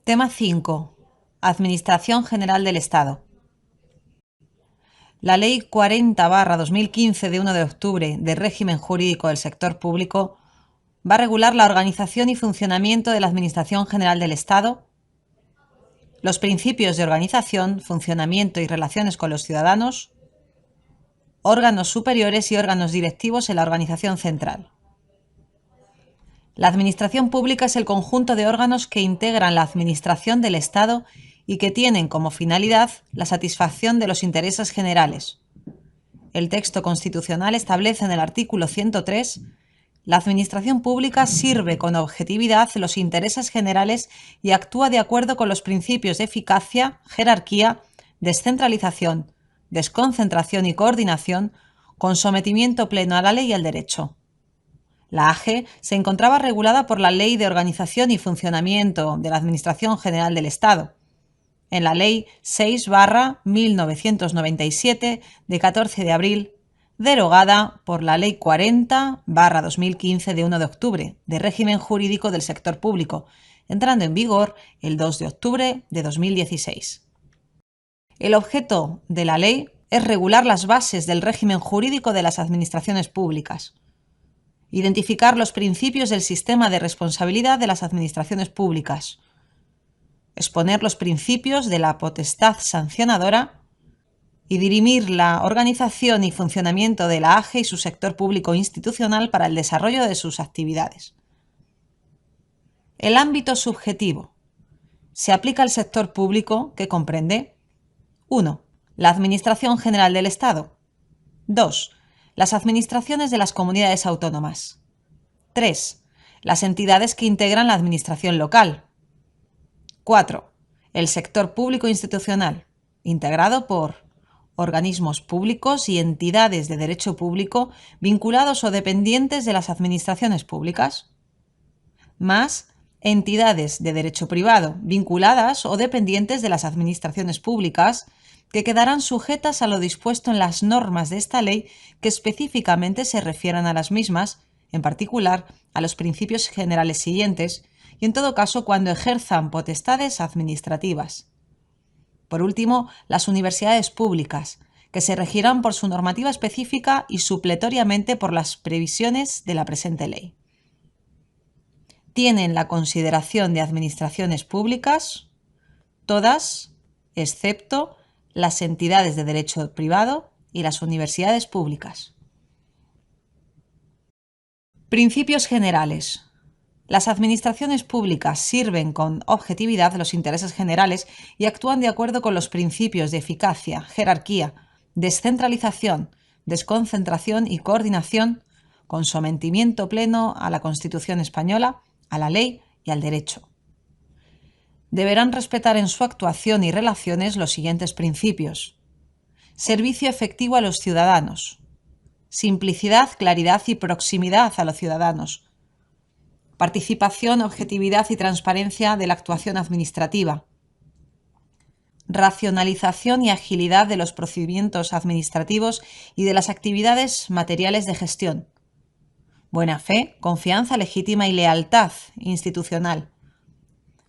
Tema 5. Administración General del Estado. La Ley 40/2015 de 1 de octubre de régimen jurídico del sector público va a regular la organización y funcionamiento de la Administración General del Estado, los principios de organización, funcionamiento y relaciones con los ciudadanos, órganos superiores y órganos directivos en la organización central. La administración pública es el conjunto de órganos que integran la administración del Estado y que tienen como finalidad la satisfacción de los intereses generales. El texto constitucional establece en el artículo 103: la administración pública sirve con objetividad los intereses generales y actúa de acuerdo con los principios de eficacia, jerarquía, descentralización, desconcentración y coordinación, con sometimiento pleno a la ley y al derecho. La AGE se encontraba regulada por la Ley de Organización y Funcionamiento de la Administración General del Estado, en la Ley 6/1997 de 14 de abril, derogada por la Ley 40/2015 de 1 de octubre de régimen jurídico del sector público, entrando en vigor el 2 de octubre de 2016. El objeto de la ley es regular las bases del régimen jurídico de las administraciones públicas, identificar los principios del sistema de responsabilidad de las administraciones públicas, exponer los principios de la potestad sancionadora y dirimir la organización y funcionamiento de la AGE y su sector público institucional para el desarrollo de sus actividades. El ámbito subjetivo se aplica al sector público, que comprende: 1. La Administración General del Estado. 2. Las administraciones de las comunidades autónomas. 3. Las entidades que integran la administración local. 4. El sector público institucional, integrado por organismos públicos y entidades de derecho público vinculados o dependientes de las administraciones públicas, más entidades de derecho privado vinculadas o dependientes de las administraciones públicas, que quedarán sujetas a lo dispuesto en las normas de esta ley que específicamente se refieran a las mismas, en particular a los principios generales siguientes, y en todo caso cuando ejerzan potestades administrativas. Por último, las universidades públicas, que se regirán por su normativa específica y supletoriamente por las previsiones de la presente ley. Tienen la consideración de administraciones públicas todas, excepto las entidades de derecho privado y las universidades públicas. Principios generales. Las administraciones públicas sirven con objetividad los intereses generales y actúan de acuerdo con los principios de eficacia, jerarquía, descentralización, desconcentración y coordinación, con sometimiento pleno a la Constitución española, a la ley y al derecho. Deberán respetar en su actuación y relaciones los siguientes principios: servicio efectivo a los ciudadanos, simplicidad, claridad y proximidad a los ciudadanos, participación, objetividad y transparencia de la actuación administrativa, racionalización y agilidad de los procedimientos administrativos y de las actividades materiales de gestión, buena fe, confianza legítima y lealtad institucional,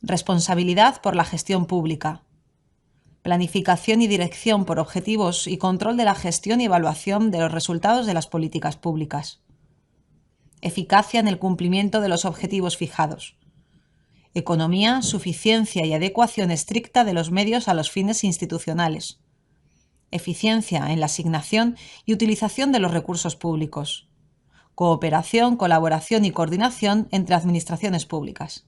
responsabilidad por la gestión pública, planificación y dirección por objetivos y control de la gestión y evaluación de los resultados de las políticas públicas, eficacia en el cumplimiento de los objetivos fijados, economía, suficiencia y adecuación estricta de los medios a los fines institucionales, eficiencia en la asignación y utilización de los recursos públicos, cooperación, colaboración y coordinación entre administraciones públicas.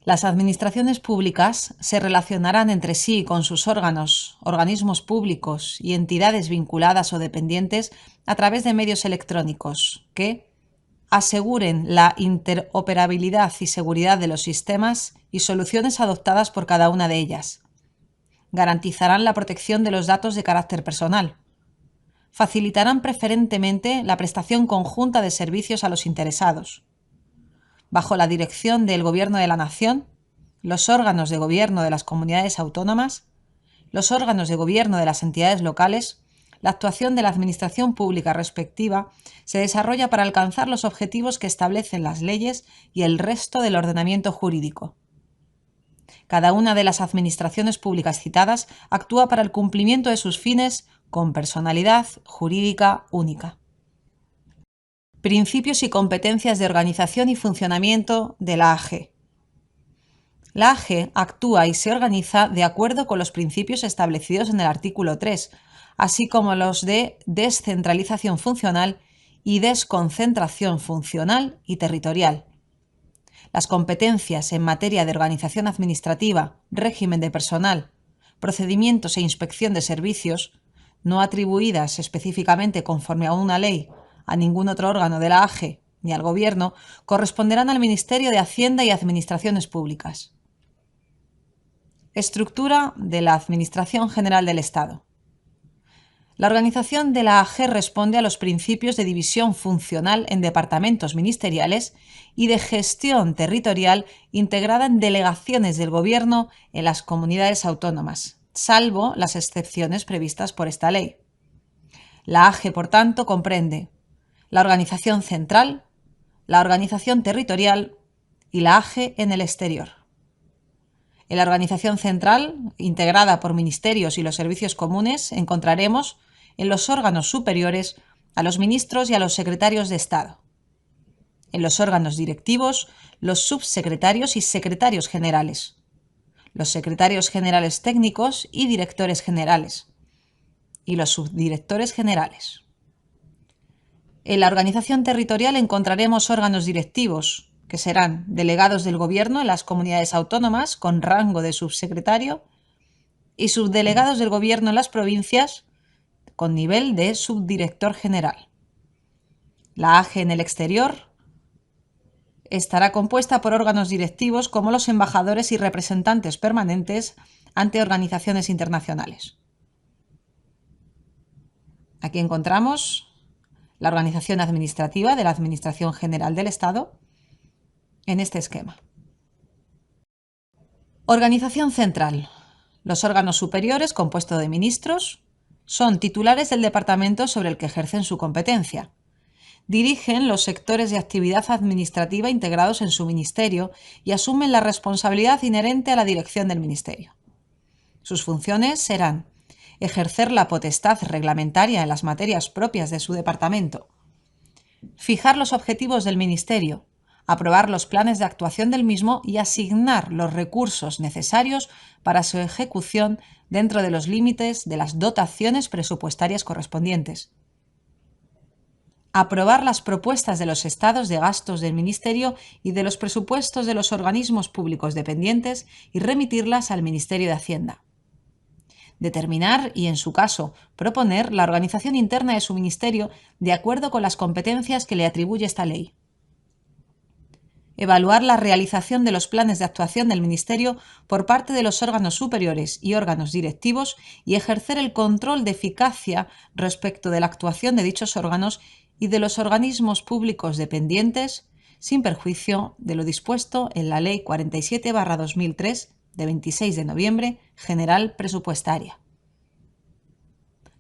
Las administraciones públicas se relacionarán entre sí con sus órganos, organismos públicos y entidades vinculadas o dependientes a través de medios electrónicos que aseguren la interoperabilidad y seguridad de los sistemas y soluciones adoptadas por cada una de ellas. Garantizarán la protección de los datos de carácter personal. Facilitarán preferentemente la prestación conjunta de servicios a los interesados. Bajo la dirección del Gobierno de la Nación, los órganos de gobierno de las comunidades autónomas, los órganos de gobierno de las entidades locales, la actuación de la administración pública respectiva se desarrolla para alcanzar los objetivos que establecen las leyes y el resto del ordenamiento jurídico. Cada una de las administraciones públicas citadas actúa para el cumplimiento de sus fines con personalidad jurídica única. Principios y competencias de organización y funcionamiento de la AG. La AG actúa y se organiza de acuerdo con los principios establecidos en el artículo 3, así como los de descentralización funcional y desconcentración funcional y territorial. Las competencias en materia de organización administrativa, régimen de personal, procedimientos e inspección de servicios, no atribuidas específicamente conforme a una ley a ningún otro órgano de la AG ni al Gobierno, corresponderán al Ministerio de Hacienda y Administraciones Públicas. Estructura de la Administración General del Estado. La organización de la AG responde a los principios de división funcional en departamentos ministeriales y de gestión territorial integrada en delegaciones del Gobierno en las comunidades autónomas, salvo las excepciones previstas por esta ley. La AG, por tanto, comprende la organización central, la organización territorial y la AG en el exterior. En la organización central, integrada por ministerios y los servicios comunes, encontraremos en los órganos superiores a los ministros y a los secretarios de Estado. En los órganos directivos, los subsecretarios y secretarios generales, los secretarios generales técnicos y directores generales, y los subdirectores generales. En la organización territorial encontraremos órganos directivos, que serán delegados del Gobierno en las comunidades autónomas con rango de subsecretario y subdelegados del Gobierno en las provincias con nivel de subdirector general. La AG en el exterior estará compuesta por órganos directivos como los embajadores y representantes permanentes ante organizaciones internacionales. Aquí encontramos la organización administrativa de la Administración General del Estado en este esquema. Organización central. Los órganos superiores, compuestos de ministros, son titulares del departamento sobre el que ejercen su competencia. Dirigen los sectores de actividad administrativa integrados en su ministerio y asumen la responsabilidad inherente a la dirección del ministerio. Sus funciones serán ejercer la potestad reglamentaria en las materias propias de su departamento, fijar los objetivos del ministerio, aprobar los planes de actuación del mismo y asignar los recursos necesarios para su ejecución dentro de los límites de las dotaciones presupuestarias correspondientes. Aprobar las propuestas de los estados de gastos del Ministerio y de los presupuestos de los organismos públicos dependientes y remitirlas al Ministerio de Hacienda. Determinar y, en su caso, proponer la organización interna de su ministerio de acuerdo con las competencias que le atribuye esta ley. Evaluar la realización de los planes de actuación del Ministerio por parte de los órganos superiores y órganos directivos y ejercer el control de eficacia respecto de la actuación de dichos órganos y de los organismos públicos dependientes, sin perjuicio de lo dispuesto en la Ley 47/2003 de 26 de noviembre, General Presupuestaria.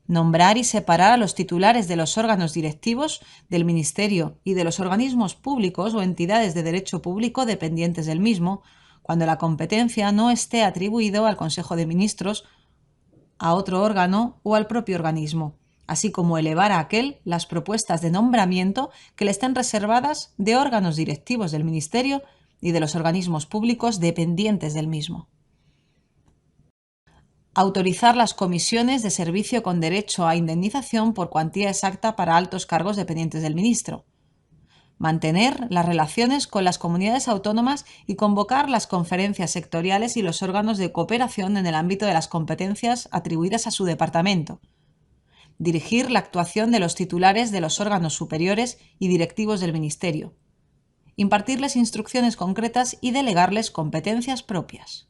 Nombrar y separar a los titulares de los órganos directivos del Ministerio y de los organismos públicos o entidades de derecho público dependientes del mismo, cuando la competencia no esté atribuido al Consejo de Ministros, a otro órgano o al propio organismo, así como elevar a aquel las propuestas de nombramiento que le estén reservadas de órganos directivos del Ministerio y de los organismos públicos dependientes del mismo. Autorizar las comisiones de servicio con derecho a indemnización por cuantía exacta para altos cargos dependientes del ministro. Mantener las relaciones con las comunidades autónomas y convocar las conferencias sectoriales y los órganos de cooperación en el ámbito de las competencias atribuidas a su departamento. Dirigir la actuación de los titulares de los órganos superiores y directivos del ministerio. Impartirles instrucciones concretas y delegarles competencias propias.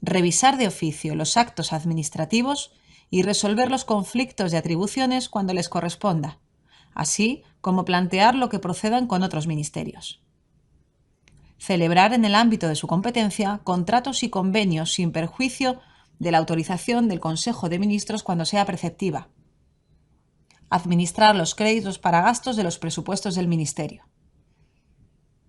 Revisar de oficio los actos administrativos y resolver los conflictos de atribuciones cuando les corresponda, así como plantear lo que procedan con otros ministerios. Celebrar en el ámbito de su competencia contratos y convenios sin perjuicio de la autorización del Consejo de Ministros cuando sea preceptiva. Administrar los créditos para gastos de los presupuestos del Ministerio.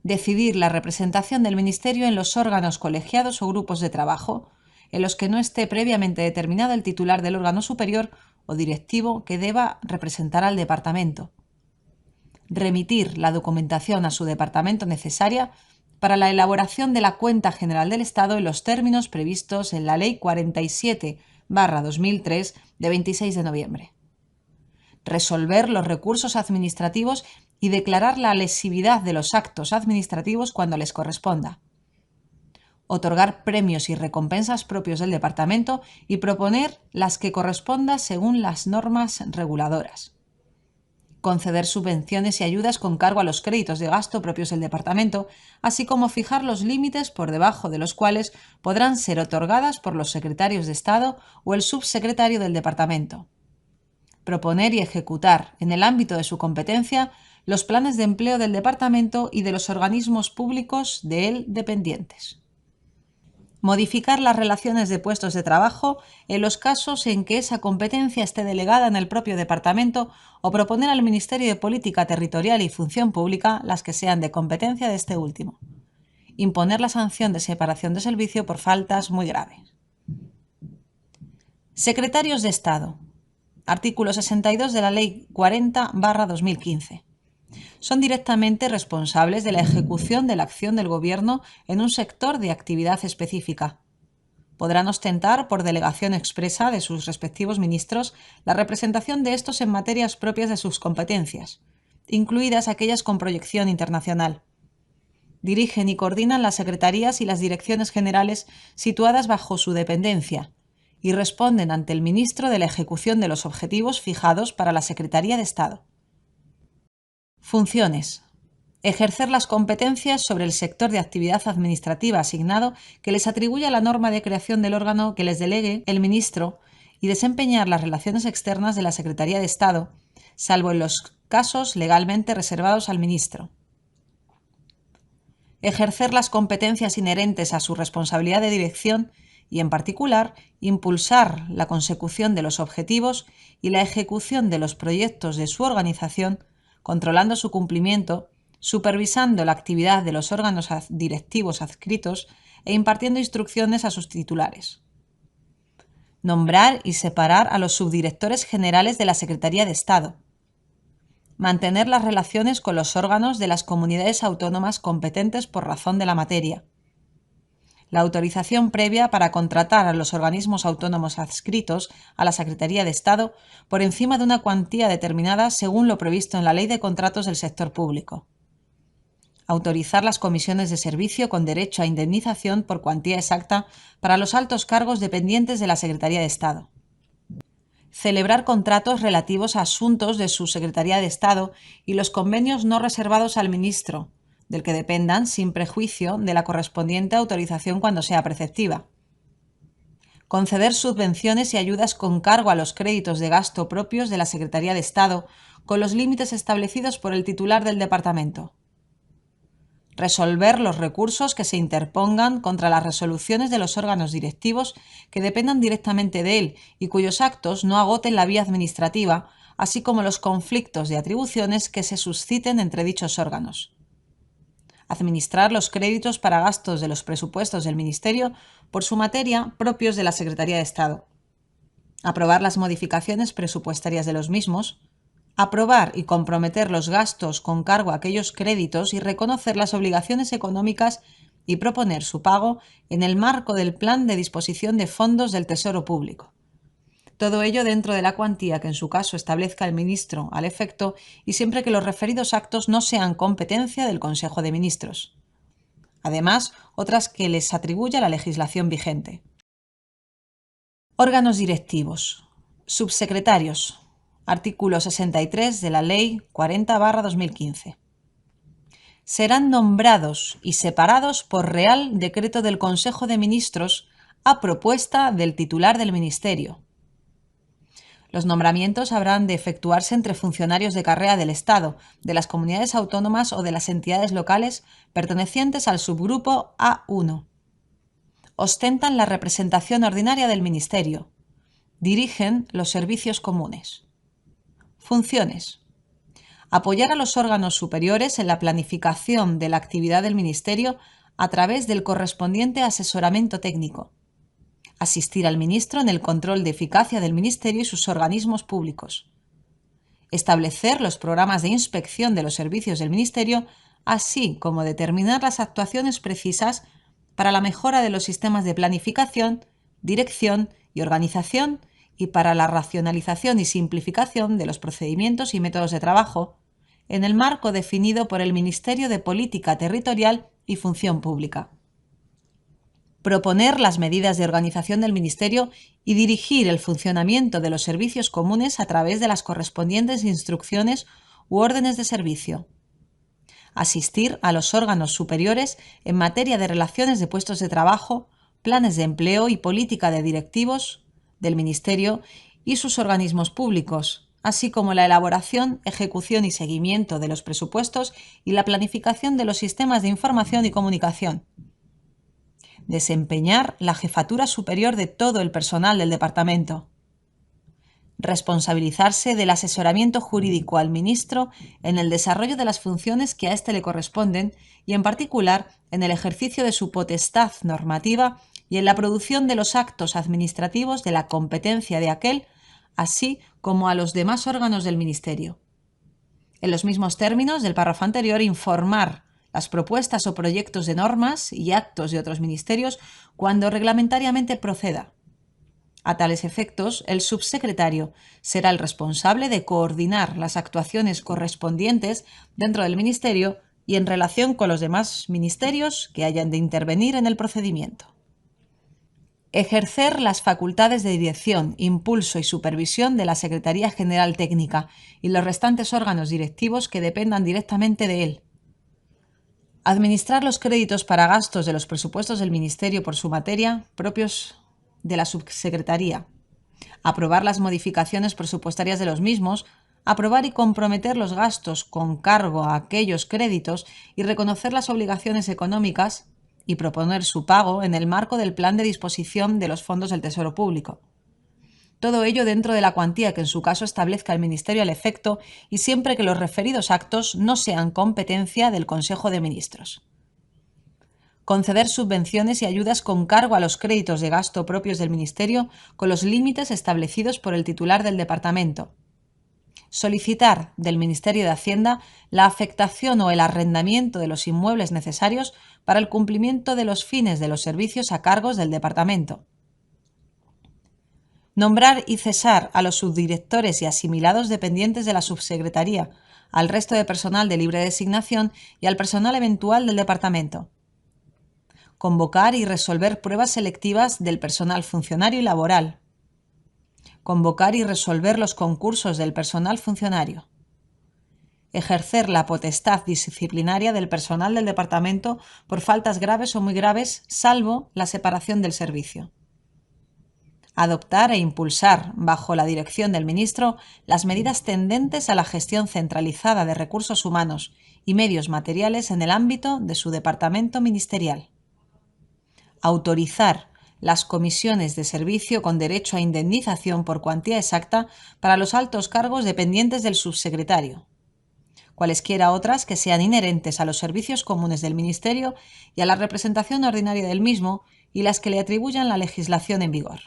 decidir la representación del Ministerio en los órganos colegiados o grupos de trabajo, en los que no esté previamente determinado el titular del órgano superior o directivo que deba representar al departamento. Remitir la documentación a su departamento necesaria para la elaboración de la Cuenta General del Estado en los términos previstos en la Ley 47/2003 de 26 de noviembre. Resolver los recursos administrativos y declarar la lesividad de los actos administrativos cuando les corresponda. Otorgar premios y recompensas propios del departamento y proponer las que corresponda según las normas reguladoras. Conceder subvenciones y ayudas con cargo a los créditos de gasto propios del departamento, así como fijar los límites por debajo de los cuales podrán ser otorgadas por los secretarios de Estado o el subsecretario del departamento. Proponer y ejecutar, en el ámbito de su competencia, los planes de empleo del departamento y de los organismos públicos de él dependientes. Modificar las relaciones de puestos de trabajo en los casos en que esa competencia esté delegada en el propio departamento o proponer al Ministerio de Política Territorial y Función Pública las que sean de competencia de este último. Imponer la sanción de separación de servicio por faltas muy graves. Secretarios de Estado. Artículo 62 de la Ley 40/2015. Son directamente responsables de la ejecución de la acción del Gobierno en un sector de actividad específica. Podrán ostentar, por delegación expresa de sus respectivos ministros, la representación de estos en materias propias de sus competencias, incluidas aquellas con proyección internacional. Dirigen y coordinan las secretarías y las direcciones generales situadas bajo su dependencia y responden ante el ministro de la ejecución de los objetivos fijados para la Secretaría de Estado. Funciones. Ejercer las competencias sobre el sector de actividad administrativa asignado que les atribuya la norma de creación del órgano que les delegue el ministro y desempeñar las relaciones externas de la Secretaría de Estado, salvo en los casos legalmente reservados al ministro. Ejercer las competencias inherentes a su responsabilidad de dirección y, en particular, impulsar la consecución de los objetivos y la ejecución de los proyectos de su organización, controlando su cumplimiento, supervisando la actividad de los órganos directivos adscritos e impartiendo instrucciones a sus titulares. Nombrar y separar a los subdirectores generales de la Secretaría de Estado. Mantener las relaciones con los órganos de las comunidades autónomas competentes por razón de la materia. La autorización previa para contratar a los organismos autónomos adscritos a la Secretaría de Estado por encima de una cuantía determinada según lo previsto en la Ley de Contratos del Sector Público. Autorizar las comisiones de servicio con derecho a indemnización por cuantía exacta para los altos cargos dependientes de la Secretaría de Estado. Celebrar contratos relativos a asuntos de su Secretaría de Estado y los convenios no reservados al ministro, del que dependan sin prejuicio de la correspondiente autorización cuando sea preceptiva. Conceder subvenciones y ayudas con cargo a los créditos de gasto propios de la Secretaría de Estado, con los límites establecidos por el titular del departamento. Resolver los recursos que se interpongan contra las resoluciones de los órganos directivos que dependan directamente de él y cuyos actos no agoten la vía administrativa, así como los conflictos de atribuciones que se susciten entre dichos órganos. Administrar los créditos para gastos de los presupuestos del Ministerio por su materia propios de la Secretaría de Estado. Aprobar las modificaciones presupuestarias de los mismos. Aprobar y comprometer los gastos con cargo a aquellos créditos y reconocer las obligaciones económicas y proponer su pago en el marco del plan de disposición de fondos del Tesoro Público. Todo ello dentro de la cuantía que en su caso establezca el ministro al efecto y siempre que los referidos actos no sean competencia del Consejo de Ministros. Además, otras que les atribuya la legislación vigente. Órganos directivos. Subsecretarios. Artículo 63 de la Ley 40/2015. Serán nombrados y separados por Real Decreto del Consejo de Ministros a propuesta del titular del Ministerio. Los nombramientos habrán de efectuarse entre funcionarios de carrera del Estado, de las comunidades autónomas o de las entidades locales pertenecientes al subgrupo A1. Ostentan la representación ordinaria del Ministerio. Dirigen los servicios comunes. Funciones. Apoyar a los órganos superiores en la planificación de la actividad del Ministerio a través del correspondiente asesoramiento técnico. Asistir al ministro en el control de eficacia del Ministerio y sus organismos públicos. Establecer los programas de inspección de los servicios del Ministerio, así como determinar las actuaciones precisas para la mejora de los sistemas de planificación, dirección y organización y para la racionalización y simplificación de los procedimientos y métodos de trabajo, en el marco definido por el Ministerio de Política Territorial y Función Pública. Proponer las medidas de organización del Ministerio y dirigir el funcionamiento de los servicios comunes a través de las correspondientes instrucciones u órdenes de servicio. Asistir a los órganos superiores en materia de relaciones de puestos de trabajo, planes de empleo y política de directivos del Ministerio y sus organismos públicos, así como la elaboración, ejecución y seguimiento de los presupuestos y la planificación de los sistemas de información y comunicación. Desempeñar la jefatura superior de todo el personal del departamento. Responsabilizarse del asesoramiento jurídico al ministro en el desarrollo de las funciones que a éste le corresponden y, en particular, en el ejercicio de su potestad normativa y en la producción de los actos administrativos de la competencia de aquel, así como a los demás órganos del Ministerio. En los mismos términos del párrafo anterior, informar las propuestas o proyectos de normas y actos de otros ministerios cuando reglamentariamente proceda. A tales efectos, el subsecretario será el responsable de coordinar las actuaciones correspondientes dentro del Ministerio y en relación con los demás ministerios que hayan de intervenir en el procedimiento. Ejercer las facultades de dirección, impulso y supervisión de la Secretaría General Técnica y los restantes órganos directivos que dependan directamente de él. Administrar los créditos para gastos de los presupuestos del Ministerio por su materia, propios de la subsecretaría, aprobar las modificaciones presupuestarias de los mismos, aprobar y comprometer los gastos con cargo a aquellos créditos y reconocer las obligaciones económicas y proponer su pago en el marco del plan de disposición de los fondos del Tesoro Público. Todo ello dentro de la cuantía que en su caso establezca el Ministerio al efecto y siempre que los referidos actos no sean competencia del Consejo de Ministros. Conceder subvenciones y ayudas con cargo a los créditos de gasto propios del Ministerio con los límites establecidos por el titular del departamento. Solicitar del Ministerio de Hacienda la afectación o el arrendamiento de los inmuebles necesarios para el cumplimiento de los fines de los servicios a cargos del departamento. Nombrar y cesar a los subdirectores y asimilados dependientes de la subsecretaría, al resto de personal de libre designación y al personal eventual del departamento. Convocar y resolver pruebas selectivas del personal funcionario y laboral. Convocar y resolver los concursos del personal funcionario. Ejercer la potestad disciplinaria del personal del departamento por faltas graves o muy graves, salvo la separación del servicio. Adoptar e impulsar, bajo la dirección del ministro, las medidas tendentes a la gestión centralizada de recursos humanos y medios materiales en el ámbito de su departamento ministerial. Autorizar las comisiones de servicio con derecho a indemnización por cuantía exacta para los altos cargos dependientes del subsecretario, cualesquiera otras que sean inherentes a los servicios comunes del Ministerio y a la representación ordinaria del mismo y las que le atribuyan la legislación en vigor.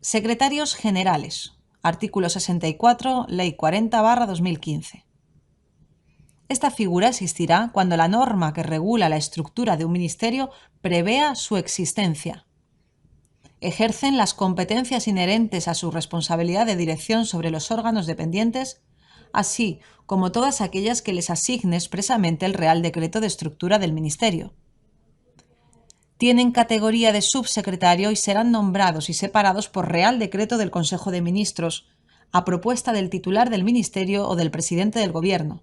Secretarios Generales. Artículo 64, Ley 40/2015. Esta figura existirá cuando la norma que regula la estructura de un ministerio prevea su existencia. Ejercen las competencias inherentes a su responsabilidad de dirección sobre los órganos dependientes, así como todas aquellas que les asigne expresamente el Real Decreto de Estructura del Ministerio. Tienen categoría de subsecretario y serán nombrados y separados por Real Decreto del Consejo de Ministros, a propuesta del titular del Ministerio o del presidente del Gobierno.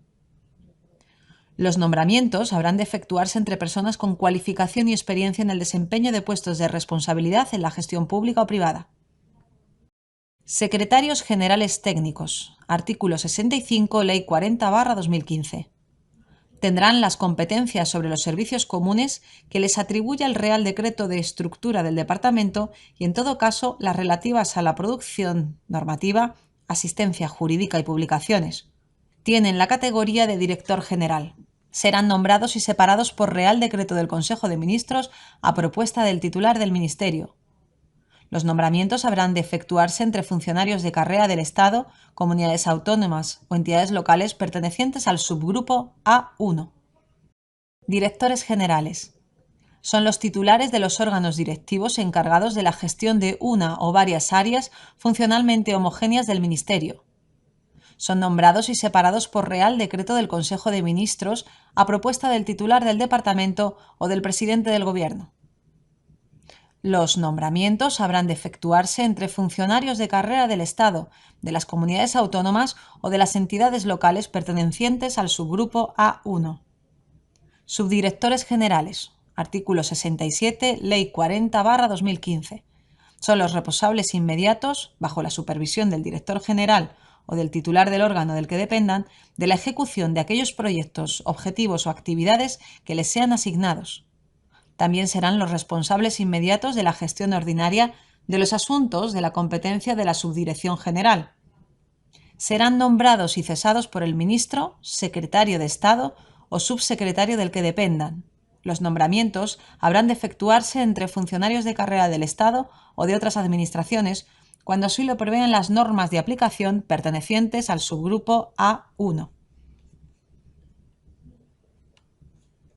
Los nombramientos habrán de efectuarse entre personas con cualificación y experiencia en el desempeño de puestos de responsabilidad en la gestión pública o privada. Secretarios Generales Técnicos. Artículo 65, Ley 40/2015. Tendrán las competencias sobre los servicios comunes que les atribuya el Real Decreto de Estructura del Departamento y, en todo caso, las relativas a la producción normativa, asistencia jurídica y publicaciones. Tienen la categoría de director general. Serán nombrados y separados por Real Decreto del Consejo de Ministros a propuesta del titular del Ministerio. Los nombramientos habrán de efectuarse entre funcionarios de carrera del Estado, comunidades autónomas o entidades locales pertenecientes al subgrupo A1. Directores generales. Son los titulares de los órganos directivos encargados de la gestión de una o varias áreas funcionalmente homogéneas del Ministerio. Son nombrados y separados por Real Decreto del Consejo de Ministros a propuesta del titular del departamento o del presidente del Gobierno. Los nombramientos habrán de efectuarse entre funcionarios de carrera del Estado, de las comunidades autónomas o de las entidades locales pertenecientes al subgrupo A1. Subdirectores generales. Artículo 67, Ley 40/2015. Son los responsables inmediatos, bajo la supervisión del director general o del titular del órgano del que dependan, de la ejecución de aquellos proyectos, objetivos o actividades que les sean asignados. También serán los responsables inmediatos de la gestión ordinaria de los asuntos de la competencia de la Subdirección General. Serán nombrados y cesados por el ministro, secretario de Estado o subsecretario del que dependan. Los nombramientos habrán de efectuarse entre funcionarios de carrera del Estado o de otras administraciones, cuando así lo prevén las normas de aplicación pertenecientes al subgrupo A1.